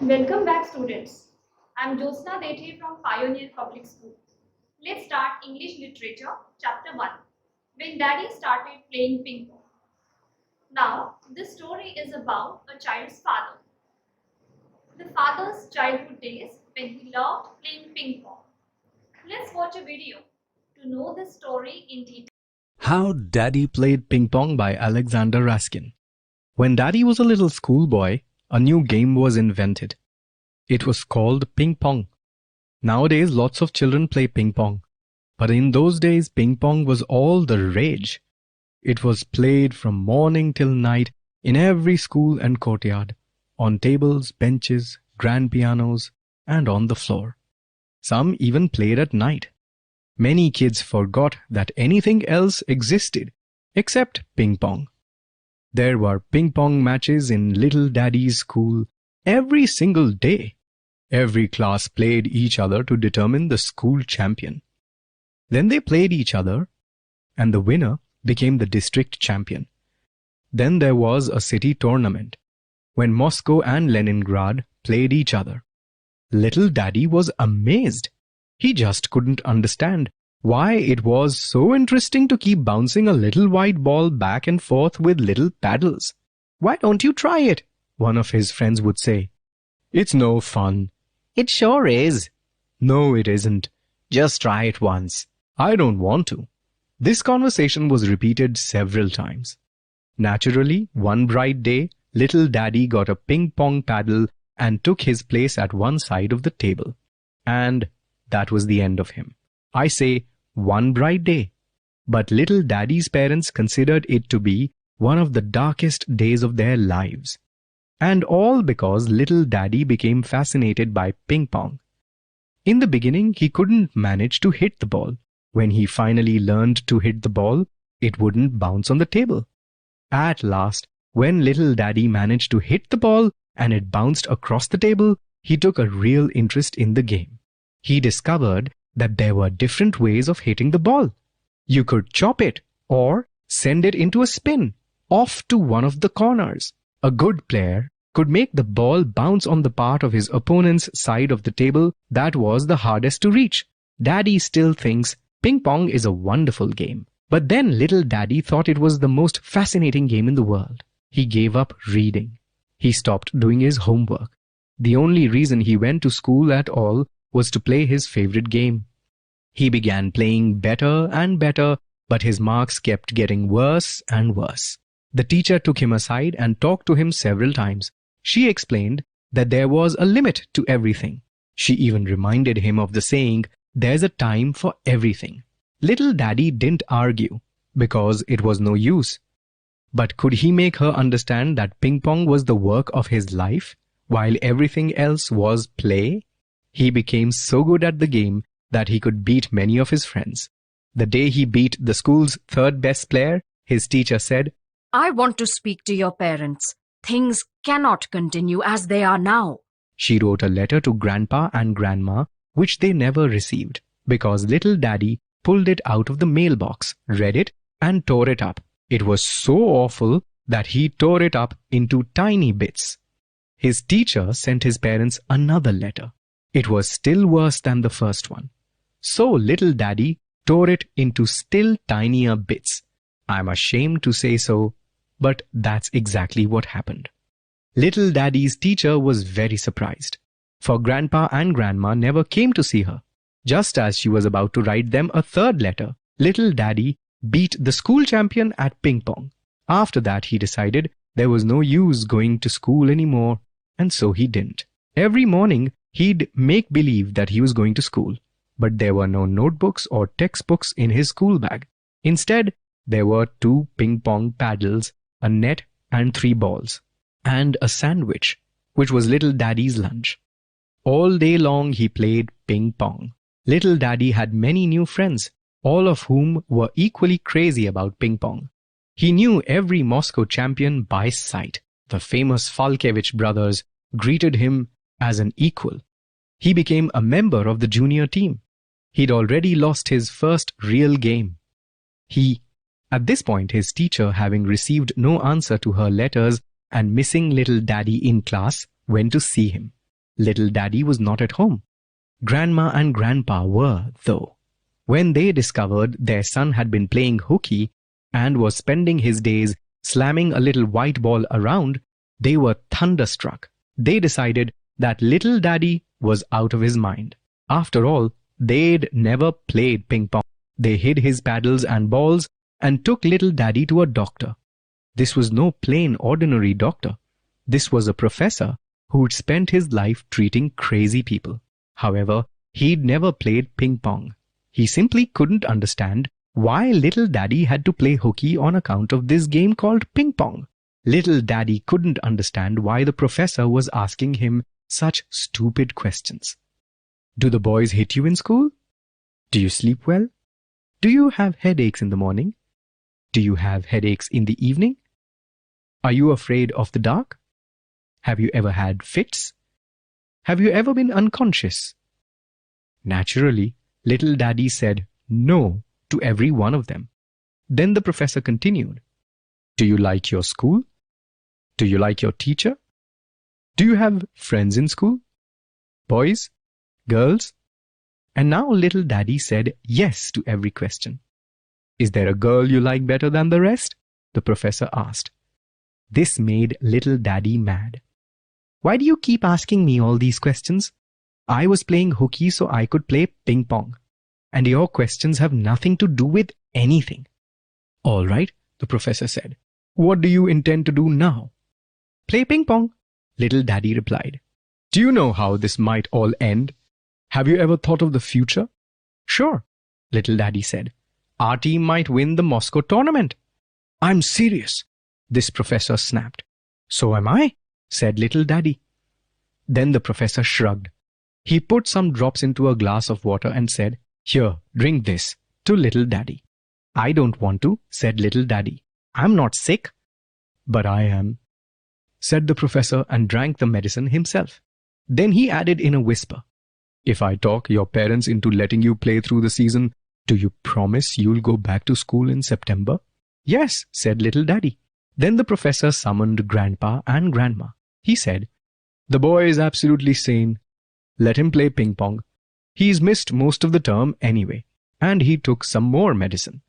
Welcome back, students. I'm Josna Dethe from Pioneer Public School. Let's start English Literature, Chapter 1. When Daddy started playing ping pong. Now, this story is about a child's father. The father's childhood days when he loved playing ping pong. Let's watch a video to know this story in detail. How Daddy Played Ping Pong by Alexander Raskin. When Daddy was a little schoolboy, a new game was invented. It was called ping pong. Nowadays, lots of children play ping pong. But in those days, ping pong was all the rage. It was played from morning till night in every school and courtyard, on tables, benches, grand pianos, and on the floor. Some even played at night. Many kids forgot that anything else existed except ping pong. There were ping pong matches in Little Daddy's school every single day. Every class played each other to determine the school champion. Then they played each other, and the winner became the district champion. Then there was a city tournament, when Moscow and Leningrad played each other. Little Daddy was amazed. He just couldn't understand why it was so interesting to keep bouncing a little white ball back and forth with little paddles. "Why don't you try it?" one of his friends would say. "It's no fun." "It sure is." "No, it isn't. Just try it once." "I don't want to." This conversation was repeated several times. Naturally, one bright day, Little Daddy got a ping pong paddle and took his place at one side of the table. And that was the end of him. I say, one bright day. But Little Daddy's parents considered it to be one of the darkest days of their lives. And all because Little Daddy became fascinated by ping pong. In the beginning, he couldn't manage to hit the ball. When he finally learned to hit the ball, it wouldn't bounce on the table. At last, when Little Daddy managed to hit the ball and it bounced across the table, he took a real interest in the game. He discovered that there were different ways of hitting the ball. You could chop it or send it into a spin, off to one of the corners. A good player could make the ball bounce on the part of his opponent's side of the table that was the hardest to reach. Daddy still thinks ping pong is a wonderful game. But then Little Daddy thought it was the most fascinating game in the world. He gave up reading. He stopped doing his homework. The only reason he went to school at all was to play his favorite game. He began playing better and better, but his marks kept getting worse and worse. The teacher took him aside and talked to him several times. She explained that there was a limit to everything. She even reminded him of the saying, "There's a time for everything." Little Daddy didn't argue, because it was no use. But could he make her understand that ping pong was the work of his life, while everything else was play? He became so good at the game that he could beat many of his friends. The day he beat the school's third best player, his teacher said, "I want to speak to your parents. Things cannot continue as they are now." She wrote a letter to Grandpa and Grandma, which they never received, because Little Daddy pulled it out of the mailbox, read it, and tore it up. It was so awful that he tore it up into tiny bits. His teacher sent his parents another letter. It was still worse than the first one. So Little Daddy tore it into still tinier bits. I'm ashamed to say so, but that's exactly what happened. Little Daddy's teacher was very surprised, for Grandpa and Grandma never came to see her. Just as she was about to write them a third letter, Little Daddy beat the school champion at ping pong. After that, he decided there was no use going to school anymore, and so he didn't. Every morning, he'd make believe that he was going to school, but there were no notebooks or textbooks in his school bag. Instead, there were 2 ping pong paddles, a net, and 3 balls, and a sandwich, which was Little Daddy's lunch. All day long, he played ping pong. Little Daddy had many new friends, all of whom were equally crazy about ping pong. He knew every Moscow champion by sight. The famous Falkevich brothers greeted him as an equal. He became a member of the junior team. He'd already lost his first real game. At this point, his teacher, having received no answer to her letters and missing Little Daddy in class, went to see him. Little Daddy was not at home. Grandma and Grandpa were, though. When they discovered their son had been playing hooky and was spending his days slamming a little white ball around, they were thunderstruck. They decided that Little Daddy was out of his mind. After all, they'd never played ping pong. They hid his paddles and balls and took Little Daddy to a doctor. This was no plain ordinary doctor. This was a professor who'd spent his life treating crazy people. However, he'd never played ping pong. He simply couldn't understand why Little Daddy had to play hooky on account of this game called ping pong. Little Daddy couldn't understand why the professor was asking him such stupid questions. Do the boys hit you in school? Do you sleep well? Do you have headaches in the morning? Do you have headaches in the evening? Are you afraid of the dark? Have you ever had fits? Have you ever been unconscious? Naturally, Little Daddy said no to every one of them. Then the professor continued. Do you like your school? Do you like your teacher? Do you have friends in school? Boys? Girls? And now Little Daddy said yes to every question. Is there a girl you like better than the rest? The professor asked. This made Little Daddy mad. Why do you keep asking me all these questions? I was playing hooky so I could play ping pong. And your questions have nothing to do with anything. All right, the professor said. What do you intend to do now? Play ping pong, Little Daddy replied. Do you know how this might all end? Have you ever thought of the future? Sure, Little Daddy said. Our team might win the Moscow tournament. I'm serious, this professor snapped. So am I, said Little Daddy. Then the professor shrugged. He put some drops into a glass of water and said, Here, drink this, to Little Daddy. I don't want to, said Little Daddy. I'm not sick. But I am, said the professor and drank the medicine himself. Then he added in a whisper, If I talk your parents into letting you play through the season, do you promise you'll go back to school in September? Yes, said Little Daddy. Then the professor summoned Grandpa and Grandma. He said, The boy is absolutely sane. Let him play ping pong. He's missed most of the term anyway, and he took some more medicine.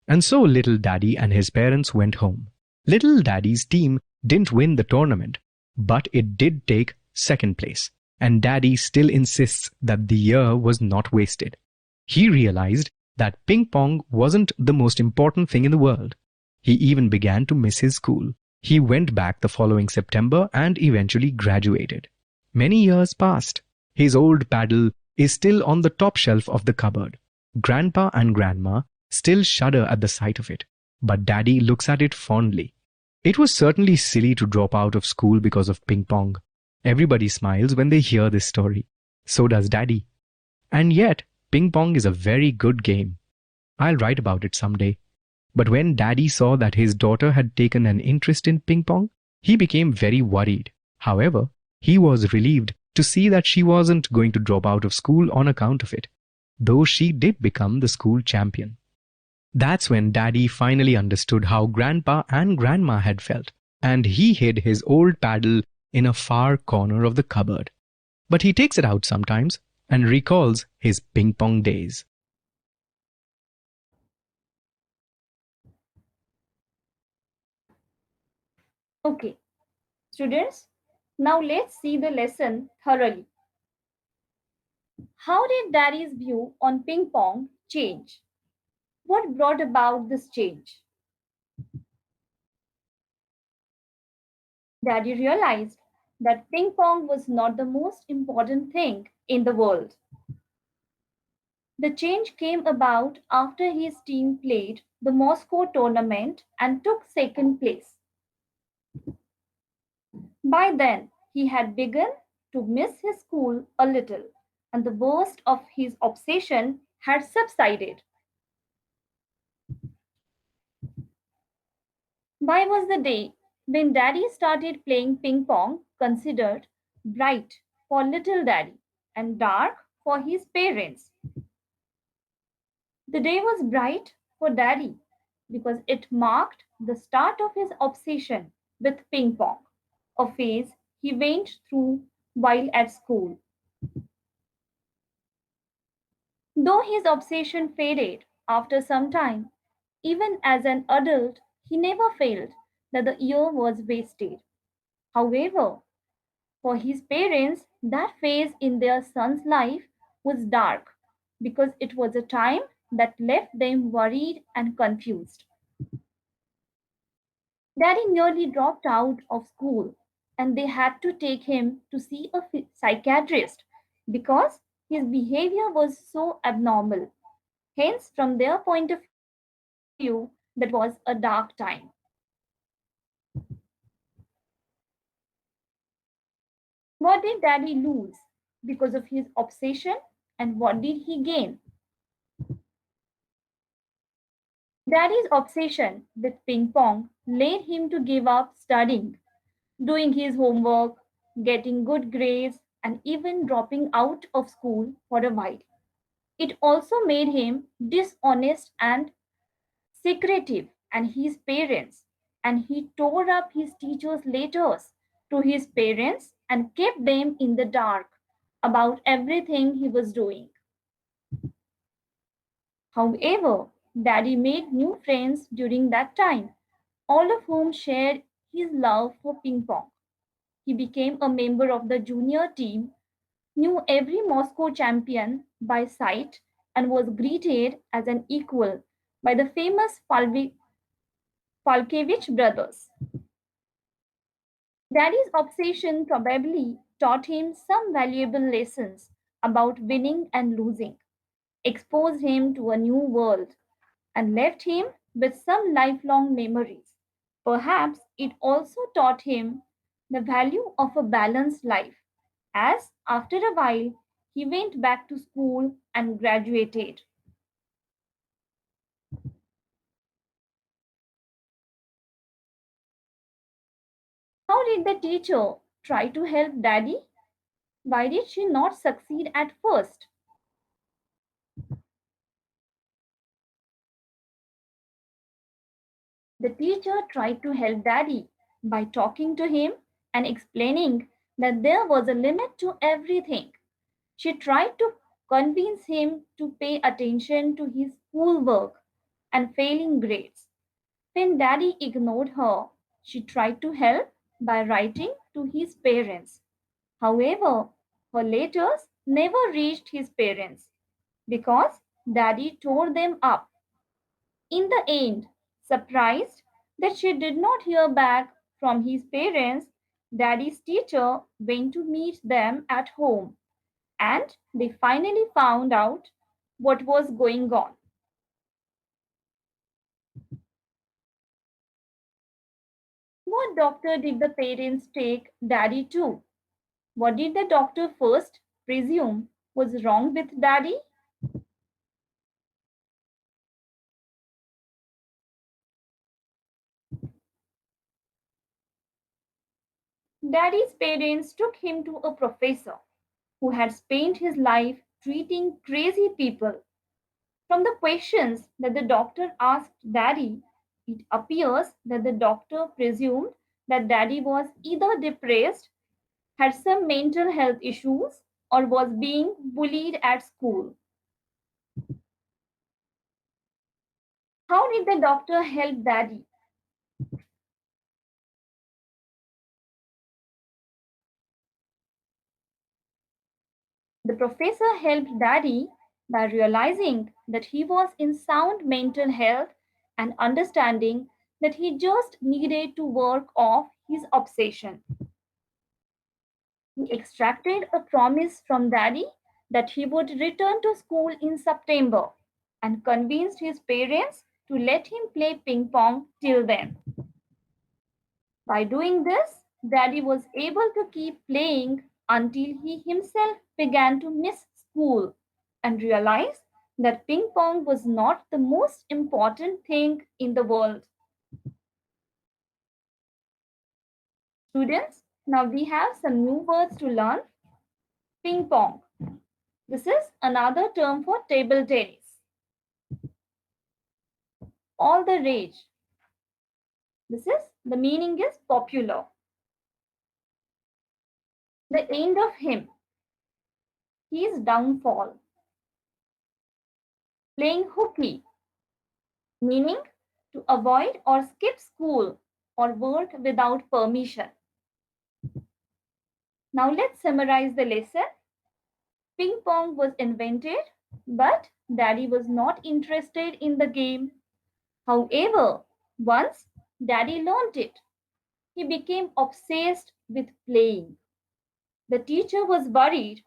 And so Little Daddy and his parents went home. Little Daddy's team didn't win the tournament, but it did take second place, and Daddy still insists that the year was not wasted. He realized that ping pong wasn't the most important thing in the world. He even began to miss his school. He went back the following September and eventually graduated. Many years passed. His old paddle is still on the top shelf of the cupboard. Grandpa and Grandma still shudder at the sight of it, but Daddy looks at it fondly. It was certainly silly to drop out of school because of ping pong. Everybody smiles when they hear this story. So does Daddy. And yet, ping pong is a very good game. I'll write about it someday. But when Daddy saw that his daughter had taken an interest in ping pong, he became very worried. However, he was relieved to see that she wasn't going to drop out of school on account of it, though she did become the school champion. That's when Daddy finally understood how Grandpa and Grandma had felt, and he hid his old paddle in a far corner of the cupboard. But he takes it out sometimes and recalls his ping pong days. Okay, students, now let's see the lesson thoroughly. How did Daddy's view on ping pong change? What brought about this change? Daddy realized that ping pong was not the most important thing in the world. The change came about after his team played the Moscow tournament and took second place. By then, he had begun to miss his school a little, and the worst of his obsession had subsided. By was the day when Daddy started playing ping pong, considered bright for little Daddy and dark for his parents. The day was bright for Daddy because it marked the start of his obsession with ping pong, a phase he went through while at school. Though his obsession faded after some time, even as an adult, he never felt that the year was wasted. However, for his parents, that phase in their son's life was dark because it was a time that left them worried and confused. Daddy nearly dropped out of school and they had to take him to see a psychiatrist because his behavior was so abnormal. Hence, from their point of view, that was a dark time. What did Daddy lose because of his obsession and what did he gain? Daddy's obsession with ping pong led him to give up studying, doing his homework, getting good grades, and even dropping out of school for a while. It also made him dishonest and secretive and his parents, and he tore up his teachers' letters to his parents and kept them in the dark about everything he was doing. However, Daddy made new friends during that time, all of whom shared his love for ping pong. He became a member of the junior team, knew every Moscow champion by sight, and was greeted as an equal by the famous Falkevich brothers. Daddy's obsession probably taught him some valuable lessons about winning and losing, exposed him to a new world, and left him with some lifelong memories. Perhaps it also taught him the value of a balanced life, as after a while he went back to school and graduated. How did the teacher try to help Daddy? Why did she not succeed at first? The teacher tried to help Daddy by talking to him and explaining that there was a limit to everything. She tried to convince him to pay attention to his schoolwork and failing grades. When Daddy ignored her, she tried to help by writing to his parents. However, her letters never reached his parents because Daddy tore them up. In the end, surprised that she did not hear back from his parents, Daddy's teacher went to meet them at home and they finally found out what was going on. What doctor did the parents take Daddy to? What did the doctor first presume was wrong with Daddy? Daddy's parents took him to a professor who had spent his life treating crazy people. From the questions that the doctor asked Daddy, it appears that the doctor presumed that Daddy was either depressed, had some mental health issues, or was being bullied at school. How did the doctor help Daddy? The professor helped Daddy by realizing that he was in sound mental health and understanding that he just needed to work off his obsession. He extracted a promise from Daddy that he would return to school in September and convinced his parents to let him play ping pong till then. By doing this, Daddy was able to keep playing until he himself began to miss school and realized that ping pong was not the most important thing in the world. Students, now we have some new words to learn. Ping pong. This is another term for table tennis. All the rage. The meaning is popular. the end of him, his downfall. Playing hooky, meaning to avoid or skip school or work without permission. Now let's summarize the lesson. Ping pong was invented, but Daddy was not interested in the game. However, once Daddy learned it, he became obsessed with playing. The teacher was worried,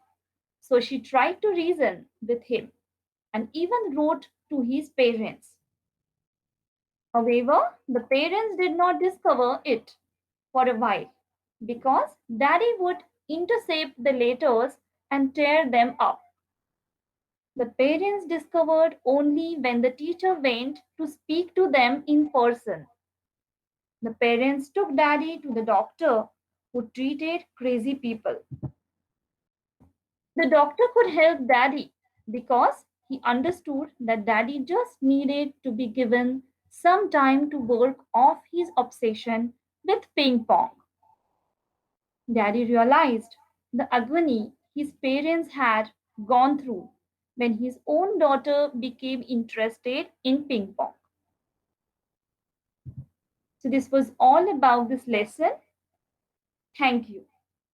so she tried to reason with him and even wrote to his parents. However, the parents did not discover it for a while because Daddy would intercept the letters and tear them up. The parents discovered only when the teacher went to speak to them in person. The parents took Daddy to the doctor who treated crazy people. The doctor could help Daddy because he understood that Daddy just needed to be given some time to work off his obsession with ping pong. Daddy realized the agony his parents had gone through when his own daughter became interested in ping pong. So, this was all about this lesson. Thank you.